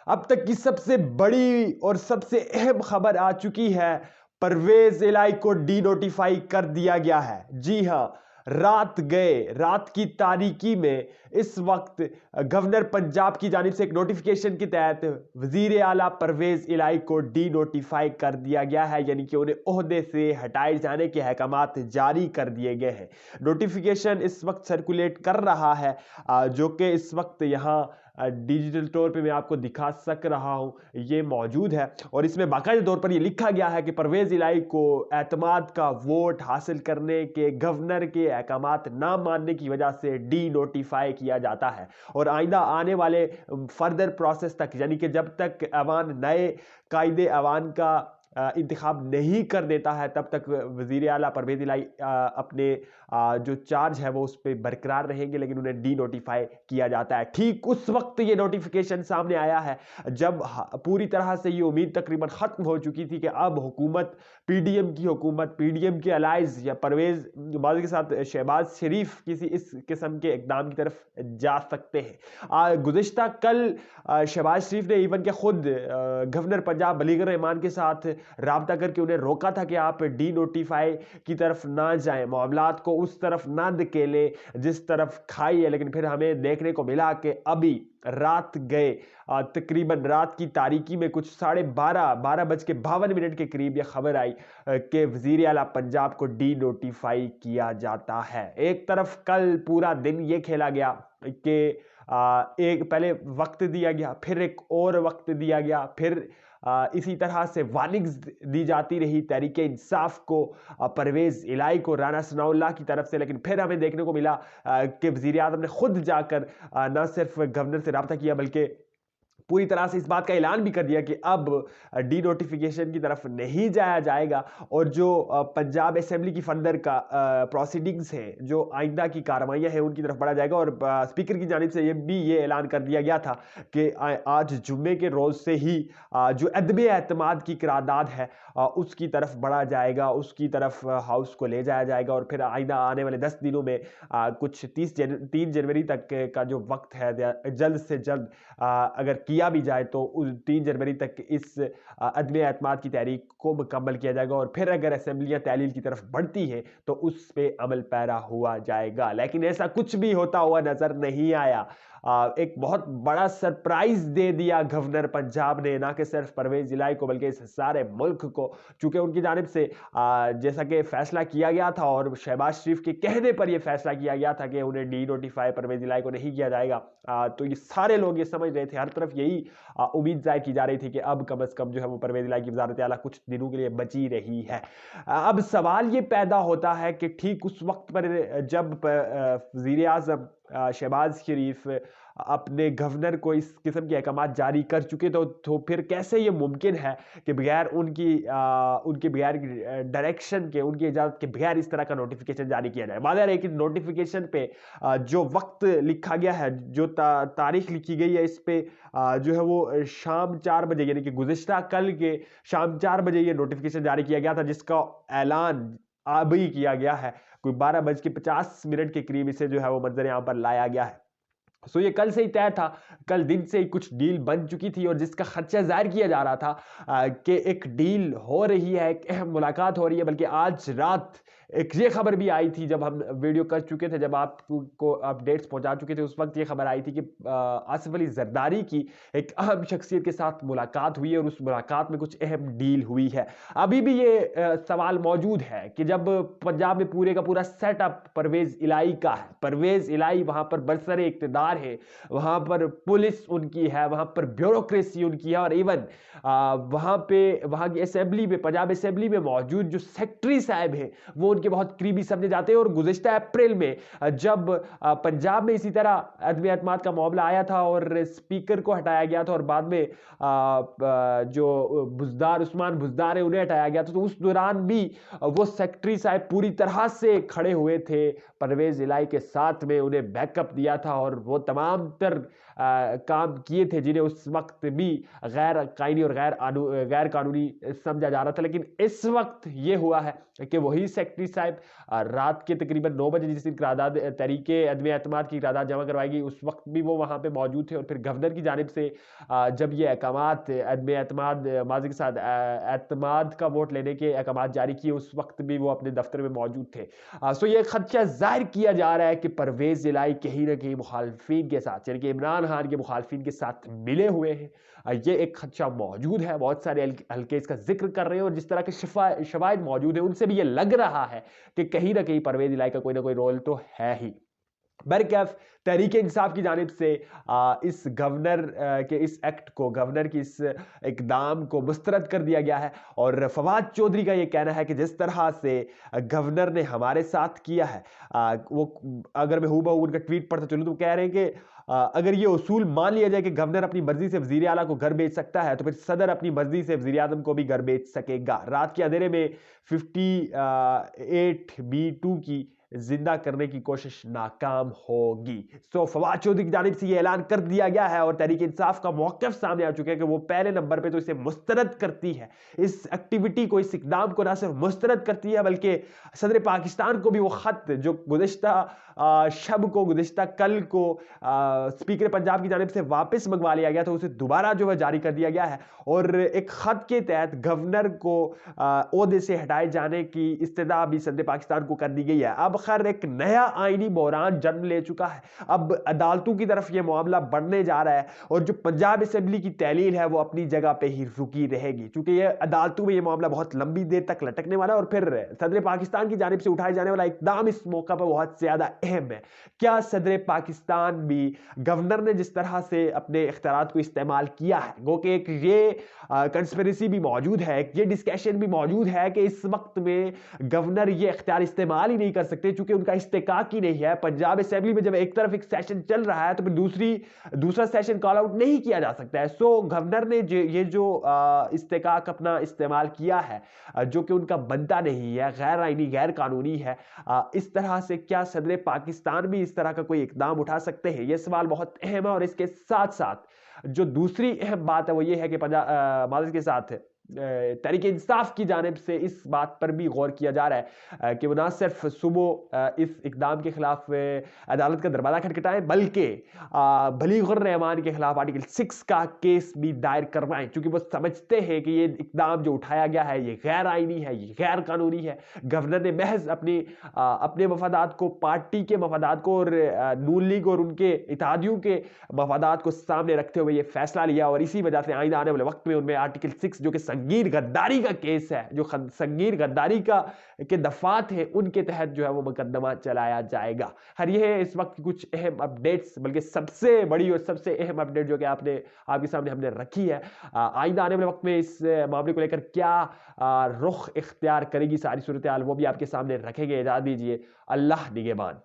अब तक की सबसे बड़ी और सबसे अहम खबर आ चुकी है। परवेज इलाही को डी नोटिफाई कर दिया गया है। जी हां, रात की तारीकी में इस वक्त गवर्नर पंजाब की जानिब से एक नोटिफिकेशन के तहत वजीर आला परवेज इलाही को डी नोटिफाई कर दिया गया है, यानी कि उन्हें ओहदे से हटाए जाने के अहकामात जारी कर दिए गए हैं। नोटिफिकेशन इस वक्त सर्कुलेट कर रहा है, जो कि इस वक्त यहाँ डिजिटल तौर पे मैं आपको दिखा सक रहा हूं, ये मौजूद है। और इसमें बाकायदा तौर पर ये लिखा गया है कि परवेज इलाही को एतमाद का वोट हासिल करने के गवर्नर के अहकामात ना मानने की वजह से डी नोटिफाई किया जाता है और आइंदा आने वाले फर्दर प्रोसेस तक, यानी कि जब तक ऐवान नए कायदे ऐवान का इंतखाब नहीं कर देता है, तब तक वजीर आला परवेज इलाही अपने जो चार्ज है वो उस पर बरकरार रहेंगे, लेकिन उन्हें डी नोटिफाई किया जाता है। ठीक उस वक्त ये नोटिफिकेशन सामने आया है जब पूरी तरह से ये उम्मीद तकरीबन खत्म हो चुकी थी कि अब हुकूमत, पीडीएम की हुकूमत, पीडीएम के अलाइज या परवेज बाजी के साथ शहबाज शरीफ किसी इस किस्म के इकदाम की तरफ जा सकते हैं। गुज़िश्ता कल शहबाज शरीफ ने इवन के खुद गवर्नर पंजाब बलीगर रहमान के साथ राब्ता करके उन्हें रोका था कि आप डी नोटिफाई की तरफ ना जाएं, मामलात को उस तरफ ना धकेलें जिस तरफ खाई है। लेकिन फिर हमें देखने को मिला कि अभी रात गए तकरीबन रात की तारीकी में कुछ 12:52 के करीब यह खबर आई कि वजीर आला पंजाब को डी नोटिफाई किया जाता है। एक तरफ कल पूरा दिन ये खेला गया कि एक पहले वक्त दिया गया, फिर एक और वक्त दिया गया, फिर इसी तरह से वार्निंग्स दी जाती रही तहरीक इंसाफ को, परवेज इलाही को, राना सनाउल्लाह की तरफ से। लेकिन फिर हमें देखने को मिला कि वजीर आज़म ने खुद जाकर न सिर्फ गवर्नर से रब्ता किया बल्कि पूरी तरह से इस बात का ऐलान भी कर दिया कि अब डी नोटिफिकेशन की तरफ नहीं जाया जाएगा और जो पंजाब असेंबली की फंदर का प्रोसीडिंग्स हैं, जो आइंदा की कार्रवाइयां हैं, उनकी तरफ बढ़ा जाएगा। और स्पीकर की जानिब से ये ऐलान कर दिया गया था कि आज जुम्मे के रोज़ से ही जो अदम एतमाद की करारदाद है उसकी तरफ बढ़ा जाएगा, उसकी तरफ हाउस को ले जाया जाएगा। और फिर आइंदा आने वाले 10 दिनों में कुछ 3 जनवरी तक का जो वक्त है, जल्द से जल्द अगर किया भी जाए तो 3 जनवरी तक इस अदम एतमाद की तहरीक को मुकम्मल किया जाएगा। और फिर अगर असेंबलियां तहलील की तरफ बढ़ती हैं तो उस पर अमल पैरा हुआ जाएगा। लेकिन ऐसा कुछ भी होता हुआ नजर नहीं आया। एक बहुत बड़ा सरप्राइज दे दिया गवर्नर पंजाब ने, ना कि सिर्फ परवेज इलाही को बल्कि इस सारे मुल्क को, चूंकि उनकी जानिब से जैसा कि फैसला किया गया था और शहबाज शरीफ के कहने पर यह फैसला किया गया था कि उन्हें डी नोटिफाई परवेज इलाही को नहीं किया जाएगा। तो ये सारे लोग ये समझ रहे थे, हर तरफ यही उम्मीद जाहिर की जा रही थी कि अब कम से कम जो है वो परवेज इलाही की वज़ारत आला कुछ दिनों के लिए बची रही है। अब सवाल ये पैदा होता है कि ठीक उस वक्त पर जब वज़ीर आज़म शहबाज शरीफ अपने गवर्नर को इस किस्म के अहकामात जारी कर चुके तो फिर कैसे ये मुमकिन है कि बगैर उनके बगैर डायरेक्शन के, उनकी इजाज़त के बगैर इस तरह का नोटिफिकेशन जारी किया जाए। वाज़ेह है कि नोटिफिकेशन पे जो वक्त लिखा गया है, जो तारीख लिखी गई है, इस पे जो है वो शाम 4 बजे, यानी कि गुज़िश्ता कल के शाम 4 बजे ये नोटिफिकेशन जारी किया गया था, जिसका ऐलान अभी किया गया है। कोई 12:50 के करीब इसे जो है वो मंजर यहाँ पर लाया गया है। सो ये कल से ही तय था, कल दिन से ही कुछ डील बन चुकी थी और जिसका खर्चा जाहिर किया जा रहा था कि एक डील हो रही है, एक अहम मुलाकात हो रही है। बल्कि आज रात एक ये खबर भी आई थी, जब हम वीडियो कर चुके थे, जब आपको अपडेट्स पहुंचा चुके थे, उस वक्त ये खबर आई थी कि आसिफ अली जरदारी की एक अहम शख्सियत के साथ मुलाकात हुई है और उस मुलाकात में कुछ अहम डील हुई है। अभी भी ये सवाल मौजूद है कि जब पंजाब में पूरे का पूरा सेटअप परवेज इलाही का है, परवेज इलाही वहां पर बरसरे इक्तदार है, वहां पर पुलिस उनकी है, वहां पर ब्यूरोक्रेसी उनकी है, और इवन वहां की असेंबली में, पंजाब असेंबली में मौजूद जो सेक्रेटरी साहब हैं वो उनके बहुत करीबी समझे जाते हैं। और गुज़िश्ता अप्रैल में जब पंजाब में इसी तरह अदम एतमाद का मामला आया था और स्पीकर को हटाया गया था और बाद में जो उस्मान बुज़दार है उन्हें हटाया गया था, तो उस दौरान भी वो सेक्रेटरी साहब पूरी तरह से खड़े हुए थे परवेज इलाही के साथ में, उन्हें बैकअप दिया था और वो तमाम तर काम किए थे जिन्हें उस वक्त भी गैर कानूनी और गैर कानूनी समझा जा रहा था। लेकिन इस वक्त ये हुआ है कि वही सेक्रेटरी साहब रात के तकरीबन 9 बजे जिस दिन करारदाद तहरीके अदम एतमाद की करारदाद जमा करवाएगी उस वक्त भी वो वहाँ पे मौजूद थे। और फिर गवर्नर की जानिब से जब ये अहकामात अदम एतमाद माजी के साथ एतमाद का वोट लेने के अहकामात जारी किए उस वक्त भी वो अपने दफ्तर में मौजूद थे। सो ये खदशा जाहिर किया जा रहा है कि परवेज इलाही कहीं ना कहीं मुखालफिन के साथ यानी कि इमरान खान के मुखालफिन के साथ मिले हुए हैं। ये एक खदशा मौजूद है, बहुत सारे हल्के इसका जिक्र कर रहे हैं और जिस तरह के शवाहिद मौजूद है उनसे भी ये लग रहा है कि कहीं ना कहीं परवेज इलाही का कोई ना कोई रोल तो है ही। बरकैफ तहरीक इंसाफ की जानिब से इस गवर्नर के इस एक्ट को, गवर्नर की इस इकदाम को मुस्तरद कर दिया गया है। और फवाद चौधरी का यह कहना है कि जिस तरह से गवर्नर ने हमारे साथ किया है, वो अगर मैं हूबहू उनका ट्वीट पढ़ता चलूँ तो कह रहे हैं कि अगर ये उसूल मान लिया जाए कि गवर्नर अपनी मर्जी से वजीर आला को घर भेज सकता है तो फिर सदर अपनी मर्जी से वजीर आजम को भी घर भेज सकेगा। रात के अंधेरे में 58B2 की जिंदा करने की कोशिश नाकाम होगी। सो फवाद चौधरी की जानिब से यह ऐलान कर दिया गया है और तहरीक इंसाफ का मौक़िफ़ सामने आ चुका है कि वो पहले नंबर पे तो इसे मुस्तरद करती है, इस एक्टिविटी को, इस इक़दाम को ना सिर्फ मुस्तरद करती है बल्कि सदर पाकिस्तान को भी वो ख़त जो गुज़िश्ता शब को, गुज़िश्ता कल को स्पीकर पंजाब की जानिब से वापस मंगवा लिया गया था, उसे दोबारा जो है जारी कर दिया गया है। और एक ख़त के तहत गवर्नर को ओहदे से हटाए जाने की इस्तदा भी सदर पाकिस्तान को कर दी गई है। अब खैर एक नया आईनी बहरान जन्म ले चुका है, अब अदालतों की तरफ यह मामला बढ़ने जा रहा है और जो पंजाब असेंबली की तहलील है वो अपनी जगह पे ही रुकी रहेगी, क्योंकि यह अदालतों में यह मामला बहुत लंबी देर तक लटकने वाला है। और फिर सदर पाकिस्तान की जानिब से उठाए जाने वाला इकदाम इस मौका पर बहुत ज्यादा अहम है। क्या सदर पाकिस्तान भी गवर्नर ने जिस तरह से अपने इख्तियारात को इस्तेमाल किया है, गो कि एक ये कंस्पिरेसी भी मौजूद है, ये डिस्कशन भी मौजूद है कि इस वक्त में गवर्नर ये इख्तियार इस्तेमाल ही नहीं कर सकते क्योंकि उनका इस्तेकाक ही नहीं है। पंजाब असेंबली में जब एक तरफ एक सेशन चल रहा है तो फिर दूसरा सेशन कॉल आउट नहीं किया जा सकता है। सो गवर्नर ने ये जो इस्तेकाक अपना इस्तेमाल किया है जो कि उनका बनता नहीं है, गैर आईनी, गैर कानूनी है, इस तरह से क्या सदर पाकिस्तान भी इस तरह का कोई इकदाम उठा सकते हैं? यह सवाल बहुत अहम है। और इसके साथ साथ जो दूसरी अहम बात है वो ये है कि माजिद के साथ तहरीक इंसाफ की जानिब से इस बात पर भी गौर किया जा रहा है कि वो ना सिर्फ सुबह इस इकदाम के खिलाफ अदालत का दरवाजा खटखटाएं बल्कि बलीगुर रहमान के खिलाफ आर्टिकल 6 का केस भी दायर करवाएं, क्योंकि वो समझते हैं कि ये इकदाम जो उठाया गया है ये गैर आईनी है, ये गैर कानूनी है। गवर्नर ने महज अपने मफादात को, पार्टी के मफादात को और नून लीग और उनके इत्तेहादियों के मफादात को सामने रखते हुए ये फैसला लिया और इसी वजह से आइंदा आने वाले वक्त में उनमें आर्टिकल 6 जो कि संगीन गद्दारी का केस है, जो संगीन गद्दारी के दफात है, उनके तहत जो है वो मुकदमा चलाया जाएगा। हर ये है इस वक्त की कुछ अहम अपडेट्स, बल्कि सबसे बड़ी और सबसे अहम अपडेट जो कि आपके सामने हमने रखी है। आइंदा आने वाले वक्त में इस मामले को लेकर क्या रुख इख्तियार करेगी सारी सूरत हाल वो भी आपके सामने रखेंगे। इजाज़त दीजिए, अल्लाह निगहबान।